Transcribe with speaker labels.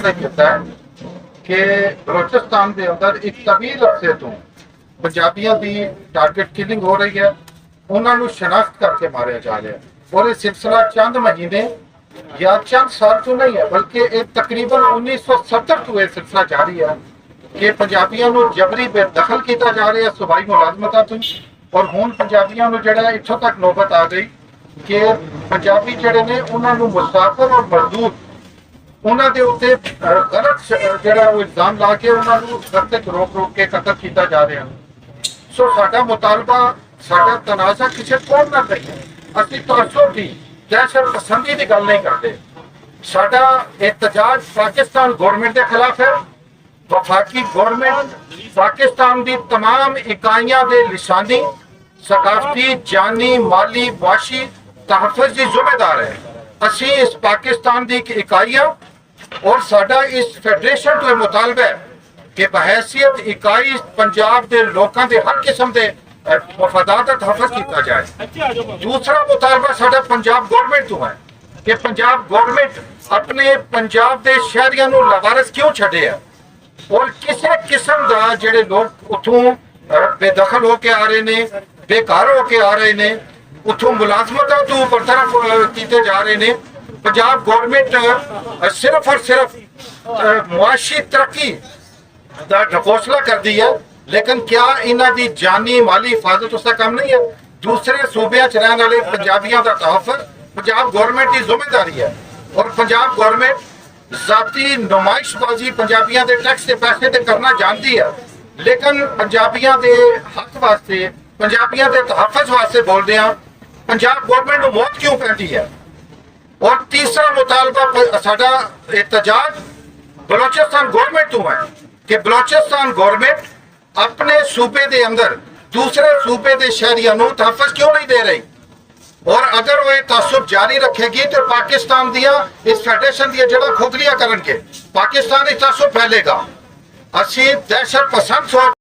Speaker 1: ਕੀਤਾ ਕਿ ਬਲੋਚਿਸਤਾਨ ਦੇ ਅੰਦਰ ਇੱਕ ਤਵੀਲ ਅਰਸੇ ਤੋਂ ਪੰਜਾਬੀਆਂ ਦੀ ਟਾਰਗੇਟ ਕਿਲਿੰਗ ਹੋ ਰਹੀ ਹੈ, ਉਹਨਾਂ ਨੂੰ ਸ਼ਨਾਖਤ ਕਰਕੇ ਮਾਰਿਆ ਜਾ ਰਿਹਾ ਹੈ ਔਰ ਇਹ ਸਿਲਸਿਲਾ ਚੰਦ ਮਹੀਨੇ ਜਾਂ ਚੰਦ ਸਾਲ ਤੋਂ ਨਹੀਂ ਹੈ ਬਲਕਿ ਇਹ ਤਕਰੀਬਨ 1970 ਤੋਂ ਇਹ ਸਿਲਸਿਲਾ ਜਾਰੀ ਹੈ ਕਿ ਪੰਜਾਬੀਆਂ ਨੂੰ ਜਬਰੀ ਬੇਦਖਲ ਕੀਤਾ ਜਾ ਰਿਹਾ ਸੂਬਾਈ ਮੁਲਾਜ਼ਮਤਾਂ ਤੋਂ। ਔਰ ਹੁਣ ਪੰਜਾਬੀਆਂ ਨੂੰ ਜਿਹੜਾ ਇੱਥੋਂ ਤੱਕ ਨੌਬਤ ਆ ਗਈ ਕਿ ਪੰਜਾਬੀ ਜਿਹੜੇ ਨੇ ਉਹਨਾਂ ਨੂੰ ਮੁਸਾਫਰ ਔਰ ਮਜ਼ਦੂਰ ਉਹਨਾਂ ਦੇ ਉੱਤੇ ਗਲਤ ਜਿਹੜਾ ਉਹ ਇਲਜ਼ਾਮ ਲਾ ਕੇ ਉਹਨਾਂ ਨੂੰ ਰਸਤੇ ਤੋਂ ਰੋਕ ਕੇ ਕਤਲ ਕੀਤਾ ਜਾ ਰਿਹਾ। ਸੋ ਸਾਡਾ ਮੁਤਾਲਬਾ, ਸਾਡਾ ਤਨਾਜ਼ਾ ਕਿਸੇ ਕੋਲ ਨਾ ਕਰੀਏ। ਅਸੀਂ ਤਾਸੁਬ ਦੀ ਦਹਿਸ਼ਤ ਪਸੰਦੀ ਦੀ ਗੱਲ ਨਹੀਂ ਕਰਦੇ। ਸਾਡਾ ਇhtਜਾਜ ਪਾਕਿਸਤਾਨ ਗਵਰਨਮੈਂਟ ਦੇ ਖਿਲਾਫ ਹੈ। ਵਫਾਕੀ ਗਵਰਨਮੈਂਟ ਪਾਕਿस्तान ਦੀ तमाम इकाइयां ਦੇ ਲਿਸਾਨੀ, ਸਕਾਫਤੀ, ਜਾਨੀ, ਮਾਲੀ, ਵਾਸ਼ੀ ਤਹਫੁਜ਼ ਦੀ ਜ਼ਿੰਮੇਦਾਰ ਹੈ। ਅਸੀਂ ਇਸ ਪਾਕਿस्तान ਦੀ ਇੱਕ ਇਕਾਈ ਹਾਂ ਔਰ ਸਾਡਾ ਇਸ ਫੈਡਰੇਸ਼ਨ ਤੋਂ ਮੁਤਾਲਬਾ ਹੈ ਕਿ ਬਹੈਸੀਅਤ ਇਕਾਈ ਪੰਜਾਬ ਦੇ ਲੋਕਾਂ ਦੇ ਹਰ ਕਿਸਮ ਦੇ ਮਫਾਦਾਤ ਦਾ ਤਹਫੁਜ਼ ਕੀਤਾ ਜਾਏ। ਦੂਸਰਾ ਮੁਤਾਲਬਾ ਸਾਡਾ ਪੰਜਾਬ ਗਵਰਨਮੈਂਟ ਤੋਂ ਹੈ ਕਿ ਪੰਜਾਬ ਗਵਰਨਮੈਂਟ ਆਪਣੇ ਪੰਜਾਬ ਦੇ ਸ਼ਹਿਰੀਆਂ ਨੂੰ ਲਵਾਰਸ ਕਿਉਂ ਛੱਡਿਆ ਔਰ ਕਿਸੇ ਕਿਸਮ ਦਾ ਜਿਹੜੇ ਲੋਕ ਉੱਥੋਂ ਬੇਦਖਲ ਹੋ ਕੇ ਆ ਰਹੇ ਨੇ, ਬੇਕਾਰ ਹੋ ਕੇ ਆ ਰਹੇ ਨੇ, ਉੱਥੋਂ ਮੁਲਾਜ਼ਮਤਾਂ ਤੋਂ ਬਰਤਰਫ ਕੀਤੇ ਜਾ ਰਹੇ ਨੇ। ਪੰਜਾਬ ਗਵਰਨਮੈਂਟ ਸਿਰਫ ਔਰ ਸਿਰਫ ਮੁਆਸ਼ੀ ਤਰੱਕੀ ਦਾ ਢਕੋਸਲਾ ਕਰਦੀ ਹੈ, लेकिन क्या इन्हों की जानी माली हिफाजत उसका काम नहीं है? दूसरे सूबे च रहने वाले पंजाबियों का तहफ़्फ़ुज़ पंजाब गवर्नमेंट की जिम्मेदारी है और पंजाब गवर्नमेंट जाती नुमाइशबाजी पंजाबियों के टैक्स के पैसे ते करना जानती है, लेकिन पंजाबियों के हक वास्ते, पंजाबियों के तहफ़्फ़ुज़ वास्ते बोलते हैं पंजाब गवर्नमेंट को मौत क्यों पैंदी है। और तीसरा मुतालबा साडा एहतजाज बलोचिस्तान गवर्नमेंट तो है कि बलोचिस्तान गवर्नमेंट अपने सूबे के अंदर दूसरे सूबे के शहरियों को तहफ़्फ़ुज़ क्यों नहीं दे रही। और अगर वो तासुब जारी रखेगी तो पाकिस्तान दिया इस फेडरेशन दिया जड़ा खोखलियां करनगे, पाकिस्तान तासुब फैलेगा। असी दहशत पसंद सोच